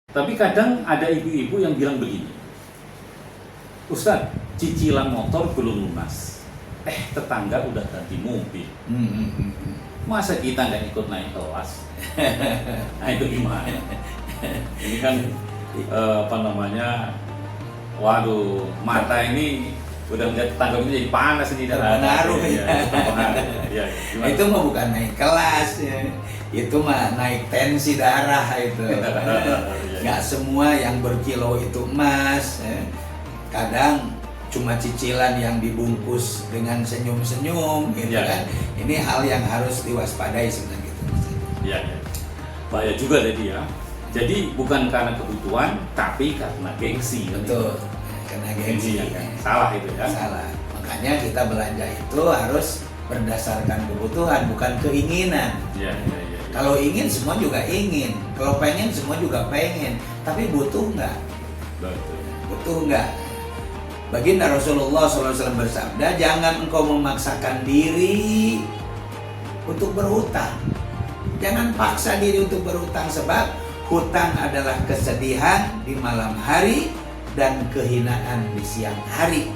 Tapi kadang ada ibu-ibu yang bilang begini, Ustadz, cicilan motor belum lunas. Tetangga udah ganti mobil. Masa kita nggak ikut naik kelas? Nah itu gimana? Ini kan waduh, mata ini udah melihat tetangga ini jadi panas ini. Terpengaruh ya. Itu mah bukan naik kelas ya. Itu mah naik tensi darah itu. Nggak semua yang berkilau itu emas ya. Kadang cuma cicilan yang dibungkus dengan senyum-senyum gitu kan. Ini hal yang harus diwaspadai sebenarnya gitu. Iya. Bahaya juga tadi ya. Jadi bukan karena kebutuhan tapi karena gengsi. Betul. Karena gengsi ya kan. Salah itu ya. Salah. Makanya kita belanja itu harus berdasarkan kebutuhan bukan keinginan. Iya. Kalau ingin semua juga ingin. Kalau pengen semua juga pengen. Tapi butuh nggak? Betul. Butuh nggak? Baginda Rasulullah SAW bersabda, jangan engkau memaksakan diri untuk berhutang. Jangan paksa diri untuk berhutang sebab hutang adalah kesedihan di malam hari dan kehinaan di siang hari.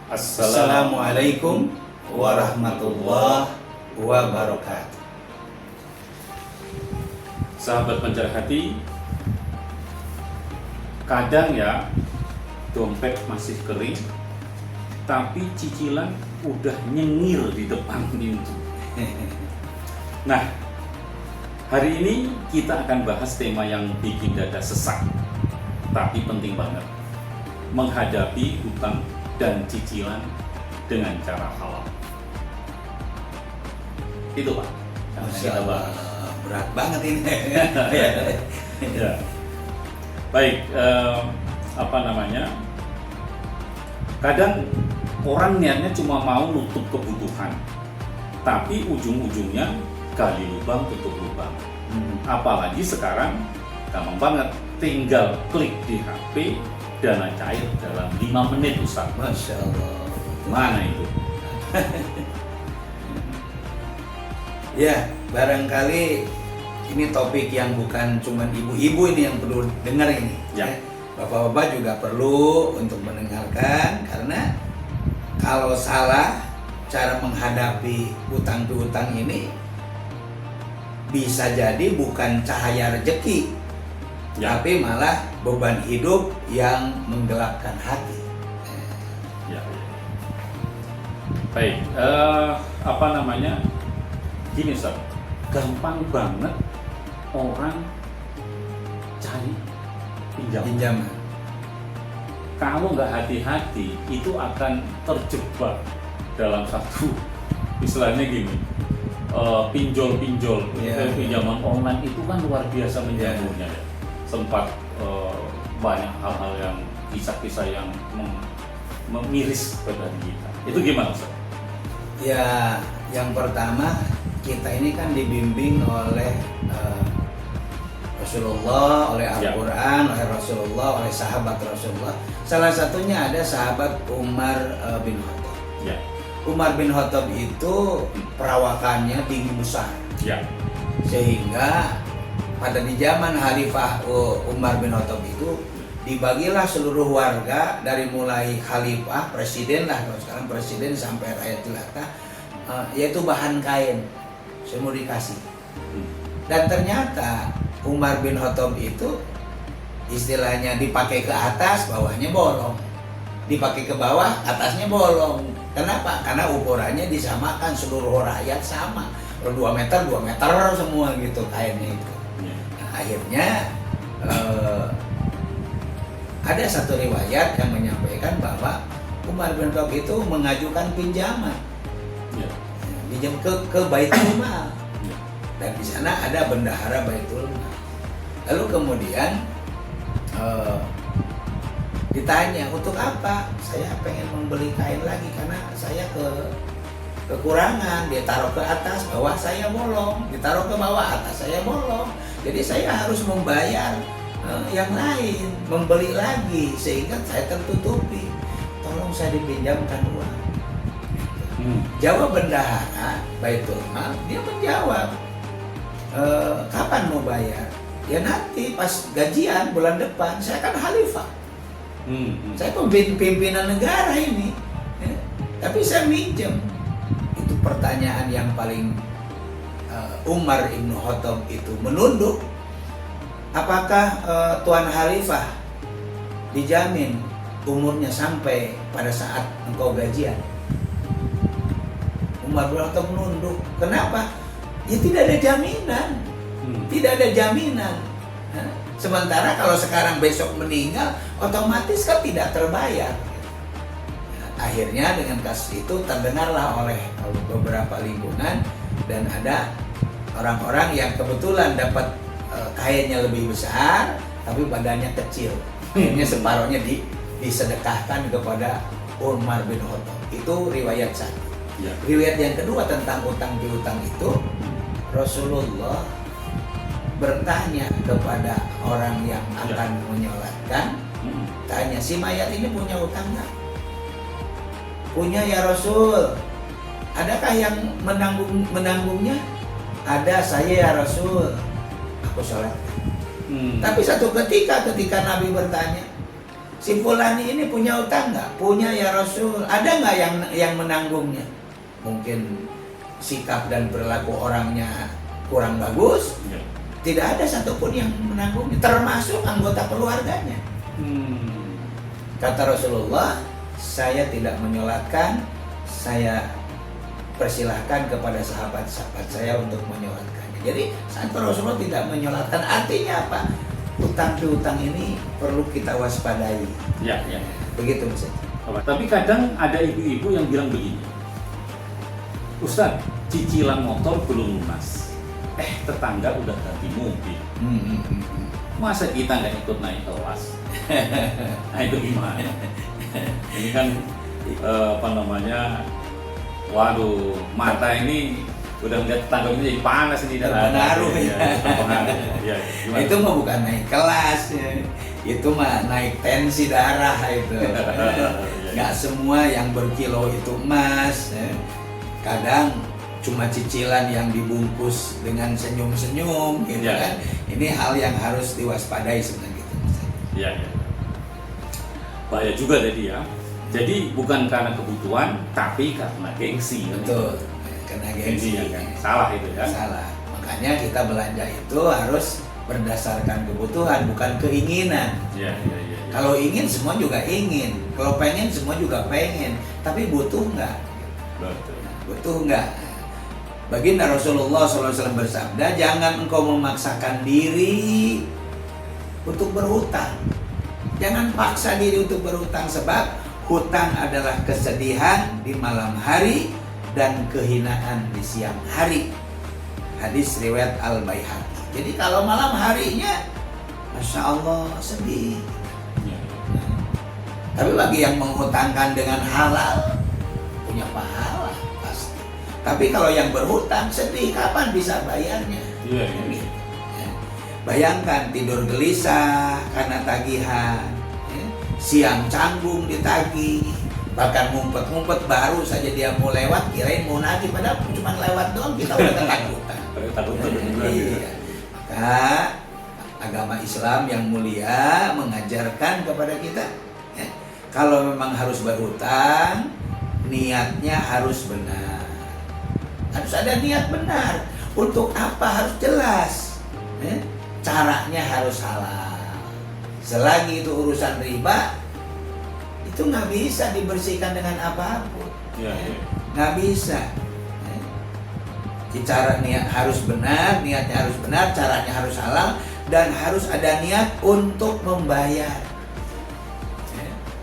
Assalamualaikum warahmatullahi wabarakatuh. Sahabat Pancar Hati, kadang ya dompet masih kering, tapi cicilan udah nyengir di depan pintu. Nah, hari ini kita akan bahas tema yang bikin dada sesak, tapi penting banget. Menghadapi hutang dan cicilan dengan cara halal. Itu Pak, yang kita bahas. Berat banget ini. Ya. Baik, kadang orang niatnya cuma mau nutup kebutuhan, tapi ujung-ujungnya gali lubang tutup lubang. Apalagi sekarang gampang banget, tinggal klik di HP, dana cair dalam 5 menit Ustaz. Masya Allah. Mana itu? Ya, barangkali ini topik yang bukan cuma ibu-ibu ini yang perlu dengar ini. Ya. Bapak-bapak juga perlu untuk mendengarkan, karena kalau salah cara menghadapi hutang piutang ini bisa jadi bukan cahaya rezeki, tapi malah beban hidup yang menggelapkan hati. Ya. Baik, gini Ustaz, gampang banget orang cari pinjaman. Kalau nggak hati-hati itu akan terjebak dalam satu istilahnya gini, pinjol-pinjol. Pinjaman online itu kan luar biasa menjamurnya ya. Sempat banyak hal-hal yang kisah-kisah yang memiris badan kita. Itu gimana Ustaz? Ya, yang pertama kita ini kan dibimbing oleh Rasulullah, oleh Al-Quran, oleh Rasulullah, oleh sahabat Rasulullah. Salah satunya ada sahabat Umar bin Khattab. Umar bin Khattab itu perawakannya tinggi besar. Sehingga pada di zaman Khalifah Umar bin Khattab itu dibagilah seluruh warga, dari mulai khalifah, presiden lah, kalau sekarang presiden sampai rakyat jelata, yaitu bahan kain semua dikasih. Dan ternyata Umar bin Khattab itu istilahnya dipakai ke atas, bawahnya bolong, dipakai ke bawah, atasnya bolong. Kenapa? Karena ukurannya disamakan, seluruh rakyat sama, 2 meter semua gitu kainnya itu. Nah, akhirnya ada satu riwayat yang menyampaikan bahwa Umar bin Khattab itu mengajukan pinjaman, pinjam ke Baitul Mal, dan di sana ada bendahara Baitul Mal. Lalu kemudian ditanya, untuk apa? Saya pengen membeli kain lagi karena saya kekurangan. Dia taruh ke atas, bawah saya bolong, ditaruh ke bawah, atas saya bolong. Jadi saya harus membayar yang lain, membeli lagi sehingga saya tertutupi. Tolong saya dipinjamkan uang. Jawab bendahara Baitul Mal, dia menjawab, kapan mau bayar? Ya nanti pas gajian bulan depan, saya kan khalifah. Saya pimpinan negara ini, ya. Tapi saya minjem. Itu pertanyaan yang paling Umar Ibn Khattab itu menunduk. Apakah Tuan Khalifah dijamin umurnya sampai pada saat engkau gajian? Umar bin Khattab menunduk. Kenapa? Ya tidak ada jaminan. Tidak ada jaminan. Sementara kalau sekarang besok meninggal, otomatis kan tidak terbayar. Akhirnya dengan kasus itu terdengarlah oleh beberapa lingkungan, dan ada orang-orang yang kebetulan dapat kainnya lebih besar, tapi badannya kecil. Akhirnya separuhnya disedekahkan kepada Umar bin Khattab. Itu riwayat satu. Ya. Riwayat yang kedua tentang utang piutang itu, Rasulullah bertanya kepada orang yang akan menyolatkan, tanya, si mayat ini punya utang nggak? Punya ya Rasul. Adakah yang menanggungnya? Ada, saya ya Rasul. Aku sholatkan. Tapi satu ketika Nabi bertanya, si fulani ini punya utang nggak? Punya ya Rasul. Ada nggak yang menanggungnya? Mungkin sikap dan perilaku orangnya kurang bagus. Tidak ada satupun yang menanggungnya, termasuk anggota keluarganya. Kata Rasulullah, saya tidak menyolatkan, saya persilahkan kepada sahabat-sahabat saya untuk menyolatkannya. Jadi saat Rasulullah tidak menyolatkan, artinya apa? Utang piutang ini perlu kita waspadai. Ya. Begitu Mas. Tapi kadang ada ibu-ibu yang bilang begini, Ustaz, cicilan motor belum lunas. Tetangga udah ganti mobil. Masa kita nggak ikut naik kelas? Nah itu gimana? Ini kan waduh, mata ini udah melihat tetangga ini jadi panas ini. Terpengaruh ya. Itu mah bukan naik kelas ya. Itu mah naik tensi darah itu. Nggak semua yang berkilo itu emas ya. Kadang cuma cicilan yang dibungkus dengan senyum-senyum gitu kan. Ini hal yang harus diwaspadai sebenarnya gitu. Iya. Bahaya juga tadi ya. Jadi bukan karena kebutuhan, tapi karena gengsi. Betul. Karena gengsi kan. Salah itu ya. Salah. Makanya kita belanja itu harus berdasarkan kebutuhan, bukan keinginan. Iya. Kalau ingin semua juga ingin. Kalau pengen semua juga pengen. Tapi butuh nggak? Betul. Butuh nggak? Baginda Rasulullah SAW bersabda, jangan engkau memaksakan diri untuk berhutang. Jangan paksa diri untuk berhutang, sebab hutang adalah kesedihan di malam hari dan kehinaan di siang hari. Hadis riwayat Al-Baihaqi. Jadi kalau malam harinya, Masya Allah sedih. Tapi bagi yang menghutangkan dengan halal, punya pahala. Tapi kalau yang berhutang sedih, kapan bisa bayarnya? Iya. Bayangkan tidur gelisah karena tagihan, siang canggung ditagih, bahkan ngumpet-ngumpet baru saja dia mau lewat, kirain mau nagih, padahal cuma lewat doang kita udah ketakutan. Iya. Maka agama Islam yang mulia mengajarkan kepada kita, kalau memang harus berhutang, niatnya harus benar. Harus ada niat benar. Untuk apa harus jelas. Caranya harus halal. Selagi itu urusan riba, itu nggak bisa dibersihkan dengan apapun. Nggak bisa. Cara niat harus benar, niatnya harus benar, caranya harus halal, dan harus ada niat untuk membayar.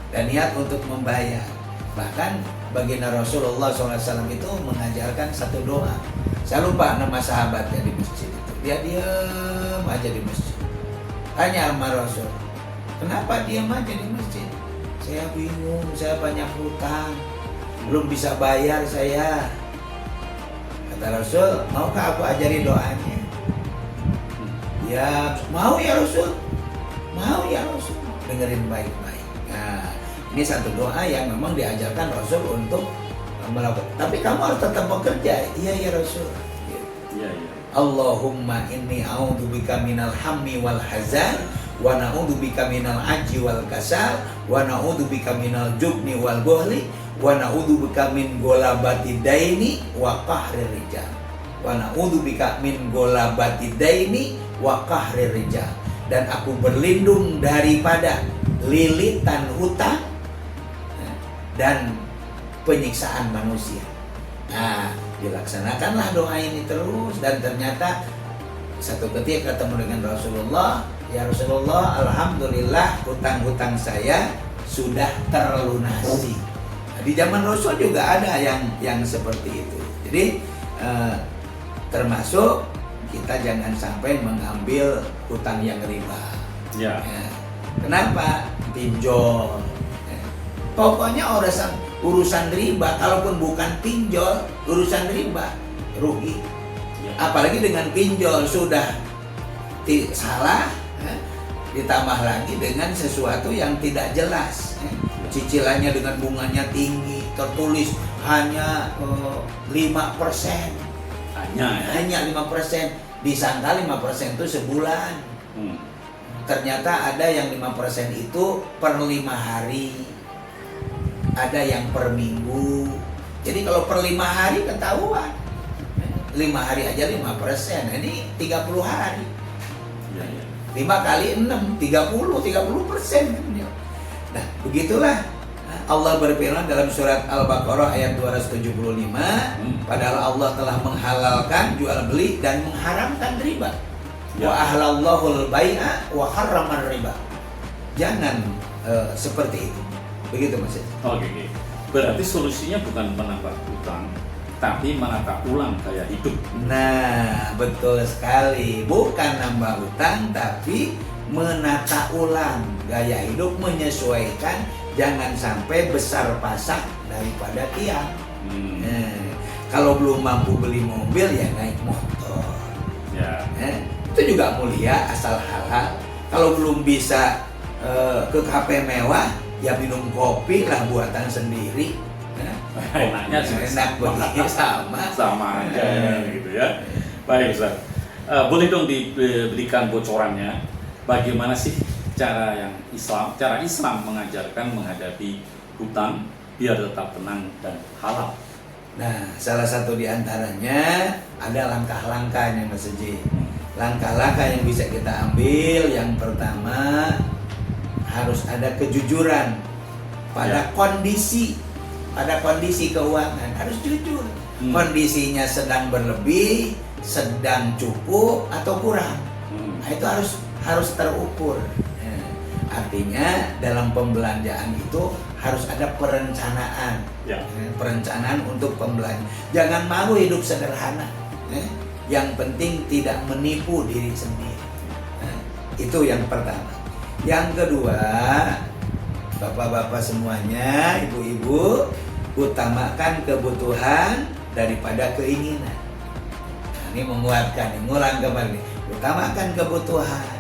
Dan niat untuk membayar. Bahkan baginda Rasulullah SAW itu mengajarkan satu doa. Saya lupa nama sahabatnya di masjid itu. Dia diam aja di masjid. Tanya sama Rasul, kenapa diam aja di masjid? Saya bingung, saya banyak hutang, belum bisa bayar saya. Kata Rasul, maukah aku ajari doanya? Ya, mau ya Rasul. Mau ya Rasul. Dengerin baik-baik. Nah, ini satu doa yang memang diajarkan Rasul untuk melakukan. Tapi kamu harus tetap bekerja. Iya ya Rasul. Iya, iya. Allahumma inni a'udzubika minal hammi wal hazan wa na'udzubika minal ajzi wal kasal wa na'udzubika minal jubni wal buhli wa na'udzubika min golabati daini wa qahri rijal wa na'udzubika min golabati daini wa qahri rijal. Dan aku berlindung daripada lilitan hutang dan penyiksaan manusia. Nah, dilaksanakanlah doa ini terus, dan ternyata satu ketika ketemu dengan Rasulullah, ya Rasulullah, alhamdulillah hutang-hutang saya sudah terlunasi. Nah, di zaman Rasul juga ada yang seperti itu. Jadi termasuk kita jangan sampai mengambil hutang yang riba. Ya. Ya. Kenapa? Pinjol. Ya. Pokoknya urusan riba, kalaupun bukan pinjol, urusan riba rugi. Ya. Apalagi dengan pinjol sudah salah, ya, ditambah lagi dengan sesuatu yang tidak jelas. Ya. Cicilannya dengan bunganya tinggi, tertulis hanya 5%. Hanya 5%, disangka 5% itu sebulan. Ternyata ada yang 5% itu per 5 hari, ada yang per minggu. Jadi kalau per 5 hari ketahuan, 5 hari aja 5%, ini 30 hari. 5 kali 6, 30%. Nah, begitulah Allah berfirman dalam surat Al-Baqarah ayat 275, padahal Allah telah menghalalkan jual beli dan mengharamkan riba. Wa ahlallahu al-bai'a wa harrama riba. Jangan seperti itu. Begitu Mas. Oke. Berarti solusinya bukan menambah utang, tapi menata ulang gaya hidup. Nah, betul sekali. Bukan nambah utang, tapi menata ulang gaya hidup, menyesuaikan. Jangan sampai besar pasak daripada tiang. Kalau belum mampu beli mobil ya naik motor. Ya. Itu juga mulia asal halal. Kalau belum bisa ke kafe mewah, ya minum kopi lah buatan sendiri. Enaknya sih enak begitu sama aja gitu ya. Baik Ustaz. Boleh dong diberikan bocorannya bagaimana sih cara Islam mengajarkan menghadapi hutang biar tetap tenang dan halal. Nah, salah satu di antaranya ada langkah-langkahnya Mas Eji. Langkah-langkah yang bisa kita ambil, yang pertama harus ada kejujuran pada kondisi keuangan, harus jujur. Kondisinya sedang berlebih, sedang cukup atau kurang. Nah, itu harus terukur. Artinya dalam pembelanjaan itu harus ada perencanaan. Perencanaan untuk pembelanjaan. Jangan malu hidup sederhana. Yang penting tidak menipu diri sendiri. Itu yang pertama. Yang kedua, bapak-bapak semuanya, ibu-ibu, utamakan kebutuhan daripada keinginan. Nah, ini menguatkan, ngulang kembali. Utamakan kebutuhan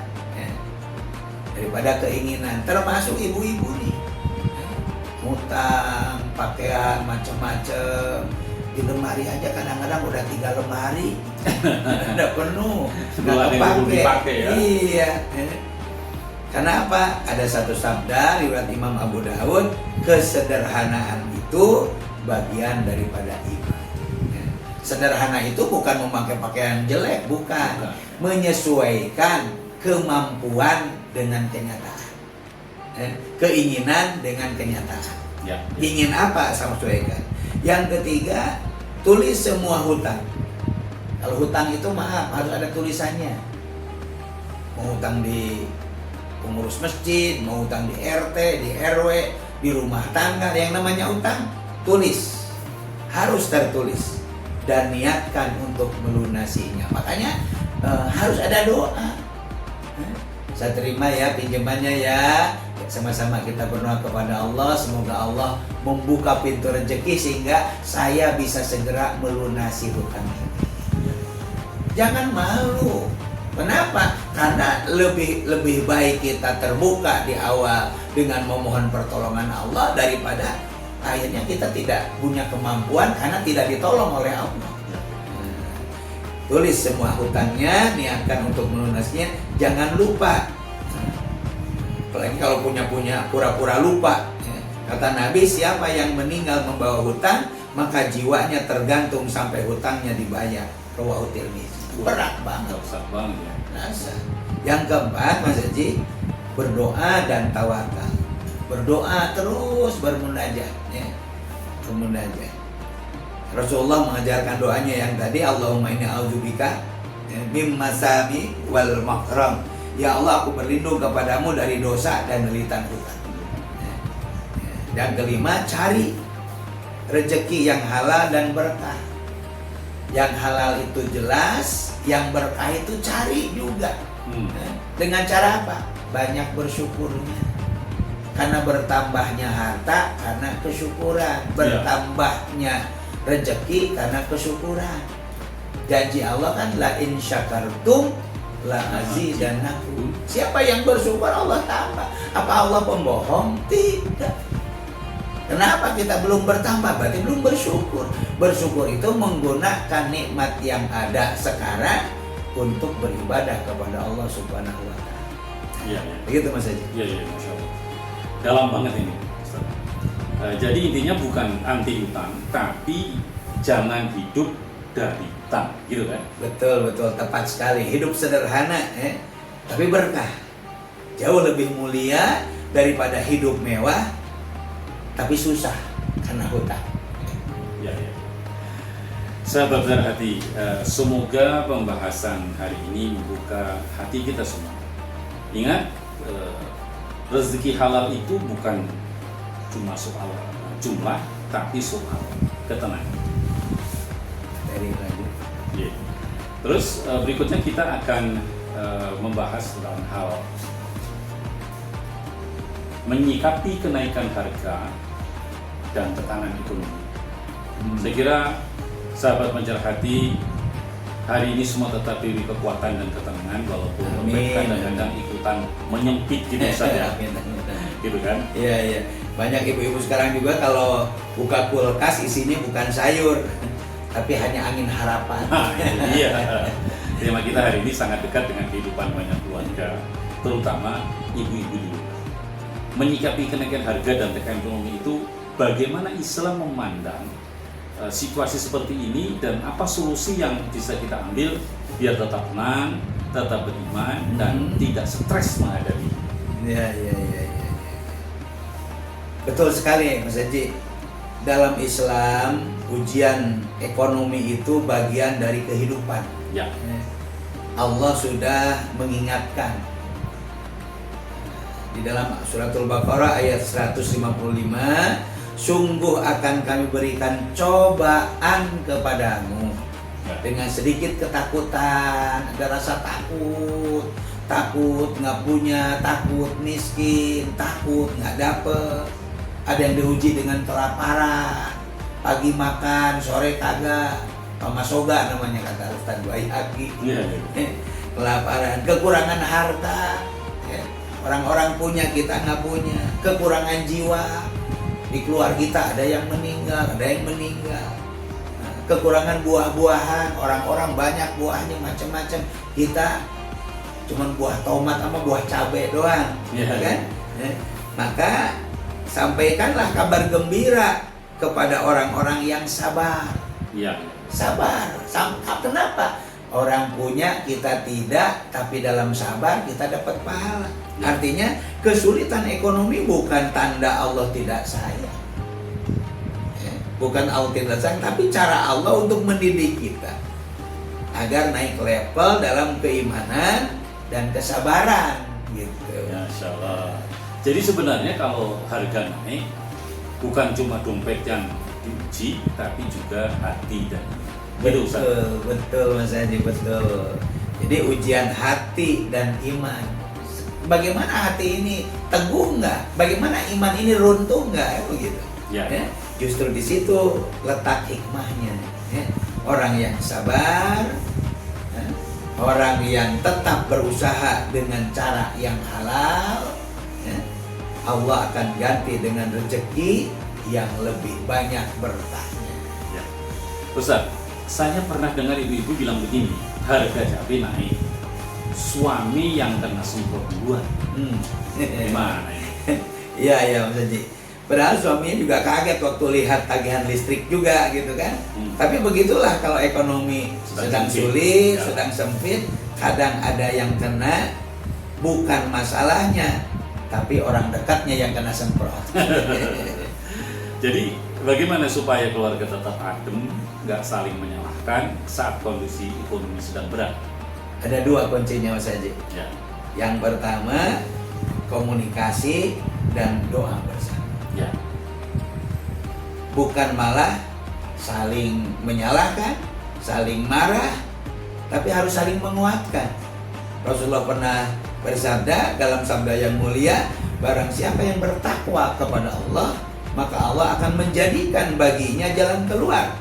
daripada keinginan, termasuk ibu-ibu nih, ngutang pakaian macam-macam di lemari aja kadang-kadang udah 3 lemari udah penuh, nggak kepake ya? Iya. Karena apa? Ada satu sabda riwayat Imam Abu Daud, kesederhanaan itu bagian daripada iman. Sederhana itu bukan memakai pakaian jelek, bukan. Menyesuaikan kemampuan dengan kenyataan, keinginan dengan kenyataan. Ingin apa sama sesuaikan. Yang ketiga, tulis semua hutang. Kalau hutang itu maaf harus ada tulisannya. Mau hutang di pengurus masjid, mau hutang di RT, di RW, di rumah tangga, yang namanya hutang tulis, harus tertulis dan niatkan untuk melunasinya. Makanya harus ada doa. Saya terima ya pinjamannya ya. Sama-sama kita berdoa kepada Allah, semoga Allah membuka pintu rezeki sehingga saya bisa segera melunasi hutang ini. Jangan malu. Kenapa? Karena lebih baik kita terbuka di awal dengan memohon pertolongan Allah daripada akhirnya kita tidak punya kemampuan karena tidak ditolong oleh Allah. Tulis semua hutangnya, niatkan untuk melunasnya, jangan lupa. Apalagi kalau punya pura-pura lupa. Kata Nabi, siapa yang meninggal membawa hutang, maka jiwanya tergantung sampai hutangnya dibayar. Rawahu Tirmidzi. Berat banget. Besar banget ya. Rasa. Yang keempat, Mas Haji, berdoa dan tawakal. Berdoa terus bermunajat, ya. Bermunajat. Rasulullah mengajarkan doanya yang tadi, Allahumma inni a'udzubika mim masami wal makram. Ya Allah, aku berlindung kepadamu dari dosa dan nelitan hutang. Dan kelima, cari rezeki yang halal dan berkah. Yang halal itu jelas, yang berkah itu cari juga. Dengan cara apa? Banyak bersyukurnya. Karena bertambahnya harta karena kesyukuran, bertambahnya rezeki karena kesyukuran. Janji Allah kan la in syakartum la azidannakum. Siapa yang bersyukur Allah tambah. Apa Allah pembohong? Tidak. Kenapa kita belum bertambah? Berarti belum bersyukur. Bersyukur itu menggunakan nikmat yang ada sekarang untuk beribadah kepada Allah Subhanahu wa Ta'ala. Iya. Begitu Mas Haji. Iya, Masya Allah. Dalam banget ini, Ustaz. Jadi intinya bukan anti hutang, tapi jangan hidup dari hutang, gitu kan? Betul, tepat sekali. Hidup sederhana, tapi berkah. Jauh lebih mulia daripada hidup mewah, tapi susah karena hutang. Ya. Sahabat berhati, semoga pembahasan hari ini membuka hati kita semua. Ingat, rezeki halal itu bukan cuma soal jumlah, tapi soal ketenangan. Dari lagi. Yeah. Terus berikutnya kita akan membahas tentang hal menyikapi kenaikan harga dan tekanan ekonomi. Saya kira sahabat Pancar Hati hari ini semua tetap diberi kekuatan dan ketenangan, walaupun dompet kadang-kadang ikutan menyempit gitu saja. Gitu kan? Iya. Banyak ibu-ibu sekarang juga kalau buka kulkas isinya bukan sayur, tapi hanya angin harapan. Iya. Tema kita hari ini sangat dekat dengan kehidupan banyak keluarga, terutama ibu-ibu di rumah. Menyikapi kenaikan harga dan tekanan ekonomi itu, bagaimana Islam memandang situasi seperti ini dan apa solusi yang bisa kita ambil biar tetap tenang, tetap beriman dan tidak stres menghadapi. Iya. Betul sekali Mas Haji. Dalam Islam ujian ekonomi itu bagian dari kehidupan. Ya. Allah sudah mengingatkan di dalam Suratul Baqarah ayat 155, sungguh akan kami berikan cobaan kepadamu dengan sedikit ketakutan, ada rasa takut nggak punya, takut miskin, takut nggak dapet. Ada yang diuji dengan kelaparan, pagi makan, sore kagak, pamasoga namanya kata Ustaz Baihaqi. Kelaparan, kekurangan harta, orang-orang punya kita nggak punya, kekurangan jiwa. Di keluarga kita ada yang meninggal, kekurangan buah-buahan, orang-orang banyak buahnya macam-macam, kita cuma buah tomat sama buah cabai doang, kan? Maka sampaikanlah kabar gembira kepada orang-orang yang sabar. Sabar. Kenapa? Orang punya, kita tidak, tapi dalam sabar kita dapat pahala. Artinya kesulitan ekonomi bukan tanda Allah tidak sayang. Bukan Allah tidak sayang, tapi cara Allah untuk mendidik kita agar naik level dalam keimanan dan kesabaran gitu. Masya Allah. Jadi sebenarnya kalau harga naik bukan cuma dompet yang diuji, tapi juga hati dan betul Mas Haji, betul. Jadi ujian hati dan iman. Bagaimana hati ini teguh nggak? Bagaimana iman ini runtuh nggak? Begitu. Justru di situ letak hikmahnya. Orang yang sabar, orang yang tetap berusaha dengan cara yang halal, Allah akan ganti dengan rezeki yang lebih banyak berkahnya. Ya. Ustaz, saya pernah dengar ibu-ibu bilang begini, harga cabai naik, suami yang kena semprot duluan. Gimana ini? Iya Mas Haji. Padahal suaminya juga kaget waktu lihat tagihan listrik juga gitu kan. Tapi begitulah kalau ekonomi sedang sulit, sedang sempit, kadang ada yang kena, bukan masalahnya, tapi orang dekatnya yang kena semprot. Jadi bagaimana supaya keluarga tetap adem, nggak saling menyalahkan saat kondisi ekonomi sedang berat? Ada dua kuncinya Mas Haji. Ya. Yang pertama, komunikasi dan doa bersama. Ya. Bukan malah saling menyalahkan, saling marah, tapi harus saling menguatkan. Rasulullah pernah bersabda dalam sabda yang mulia, barang siapa yang bertakwa kepada Allah, maka Allah akan menjadikan baginya jalan keluar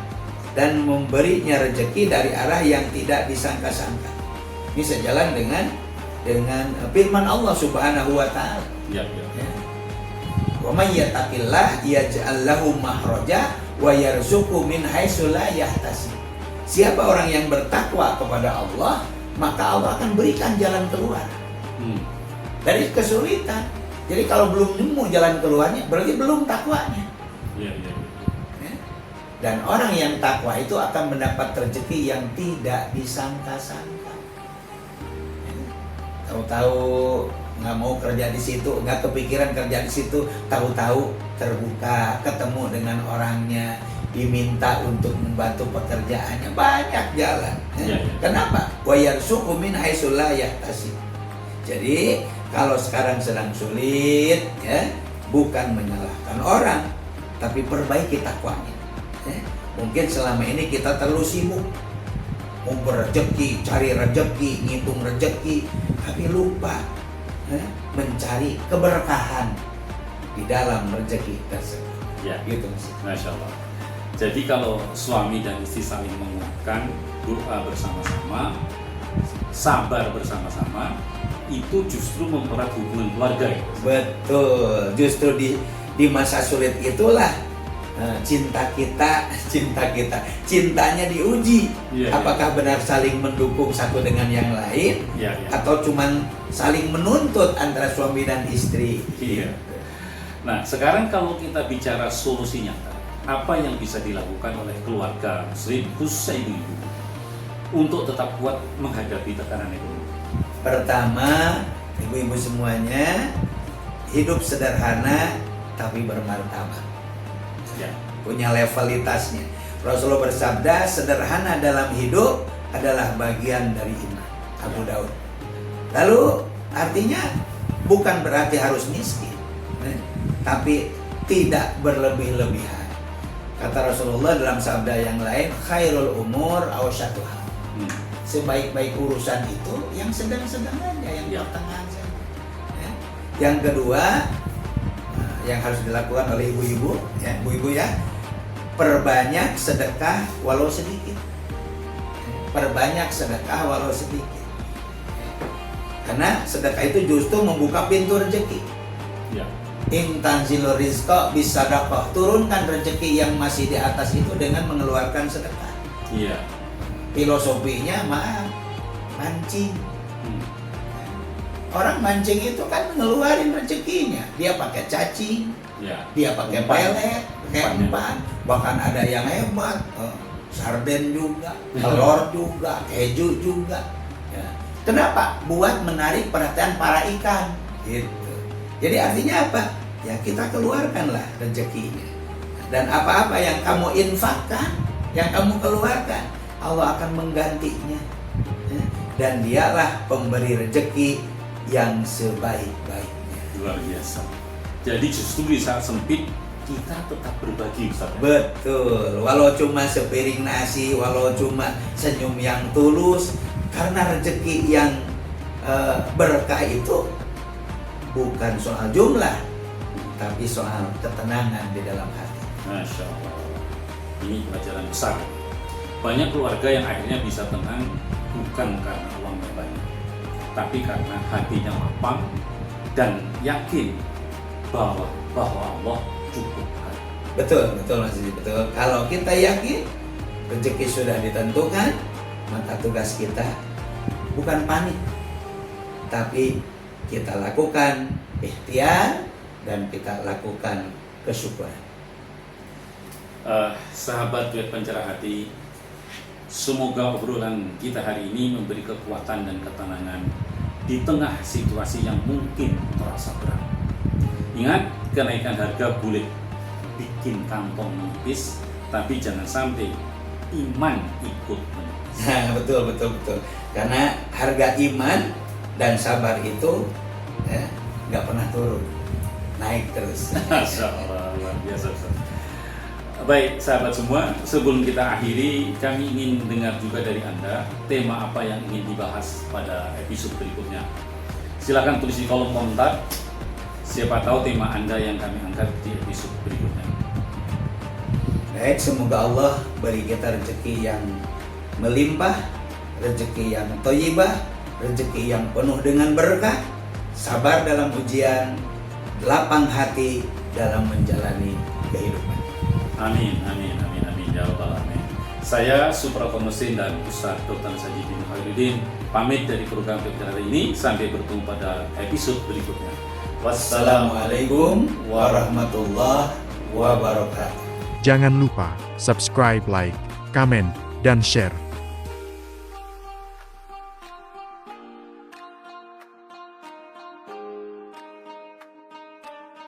dan memberinya rezeki dari arah yang tidak disangka-sangka. Ini sejalan dengan firman Allah Subhanahu wa taala. Ya. Wa may yattaqillah yaj'al lahu makhraja wa yarzuqhu min haitsu la yahtasib. Siapa orang yang bertakwa kepada Allah, maka Allah akan berikan jalan keluar dari kesulitan. Jadi kalau belum nemu jalan keluarnya, berarti belum takwanya. Ya. Dan orang yang takwa itu akan mendapat rezeki yang tidak disangka-sangka. Tahu-tahu nggak mau kerja di situ, nggak kepikiran kerja di situ, tahu-tahu terbuka, ketemu dengan orangnya, diminta untuk membantu pekerjaannya, banyak jalan. Ya. Kenapa? Wa yarzuqhu min haitsu la yahtasib. Jadi kalau sekarang sedang sulit, ya, bukan menyalahkan orang, tapi perbaiki takwanya. Mungkin selama ini kita terlalu sibuk ngumpul rezeki, cari rezeki, ngitung rezeki, tapi lupa mencari keberkahan di dalam rezeki tersebut. Ya. Gitu Mas. Masya Allah. Jadi kalau suami dan istri saling menguatkan, doa bersama-sama, sabar bersama-sama, itu justru mempererat hubungan keluarga ya? Betul, justru di masa sulit itulah cintanya diuji. Apakah benar saling mendukung satu dengan yang lain, atau cuman saling menuntut antara suami dan istri. Iya. Nah, sekarang kalau kita bicara solusi nyata, apa yang bisa dilakukan oleh keluarga muslim, khususnya ibu-ibu, untuk tetap kuat menghadapi tekanan ekonomi? Pertama, ibu-ibu semuanya hidup sederhana tapi bermartabat. Ya. Punya levelitasnya. Rasulullah bersabda, sederhana dalam hidup adalah bagian dari iman. Abu Daud. Lalu artinya bukan berarti harus miskin, tapi tidak berlebih-lebihan. Kata Rasulullah dalam sabda yang lain, khairul umur awsyatuha. Sebaik-baik urusan itu yang sedang-sedang aja, yang pertengahan saja. Yang kedua, yang harus dilakukan oleh ibu-ibu, ya, perbanyak sedekah walau sedikit. Perbanyak sedekah walau sedikit. Karena sedekah itu justru membuka pintu rezeki. Ya. In tanzilur rizqa bisadaqah, turunkan rezeki yang masih di atas itu dengan mengeluarkan sedekah. Iya. Filosofinya mancing. Orang mancing itu kan ngeluarin rezekinya. Dia pakai cacing, dia pakai pelet, pakai umpan. Bahkan ada yang hebat, sarden juga, telur juga, keju juga. Ya. Kenapa? Buat menarik perhatian para ikan. Gitu. Jadi artinya apa? Ya kita keluarkanlah rezekinya. Dan apa-apa yang kamu infakkan, yang kamu keluarkan, Allah akan menggantinya. Dan dialah pemberi rezeki yang sebaik-baiknya. Luar biasa. Jadi justru di saat sempit kita tetap berbagi, Ustaz. Betul. Walau cuma sepiring nasi, walau cuma senyum yang tulus, karena rezeki yang berkah itu bukan soal jumlah, tapi soal ketenangan di dalam hati. Masya Allah. Ini pelajaran besar. Banyak keluarga yang akhirnya bisa tenang bukan karena uangnya banyak, tapi karena hatinya lapang dan yakin bahwa Allah cukupkan. Betul Mas Didi, betul. Kalau kita yakin rezeki sudah ditentukan, maka tugas kita bukan panik, tapi kita lakukan ikhtiar dan kita lakukan kesyukuran. Sahabat duet pencerah hati, semoga obrolan kita hari ini memberi kekuatan dan ketenangan di tengah situasi yang mungkin terasa berat. Ingat, kenaikan harga boleh bikin kantong menipis, tapi jangan sampai iman ikut menipis. Nah, betul. Karena harga iman dan sabar itu nggak pernah turun, naik terus. Masya Allah, luar biasa. Baik sahabat semua, sebelum kita akhiri, kami ingin dengar juga dari Anda tema apa yang ingin dibahas pada episode berikutnya. Silakan tulis di kolom komentar, siapa tahu tema Anda yang kami angkat di episode berikutnya. Baik, semoga Allah beri kita rezeki yang melimpah, rezeki yang thayyibah, rezeki yang penuh dengan berkah, sabar dalam ujian, lapang hati dalam menjalani kehidupan. Amin ya rabbal alamin. Saya Suprapto Mesin dan Ustaz Dr. Saji bin Khairuddin pamit dari program webinar ini, sampai bertemu pada episode berikutnya. Wassalamualaikum warahmatullahi wabarakatuh. Jangan lupa subscribe, like, komen, dan share.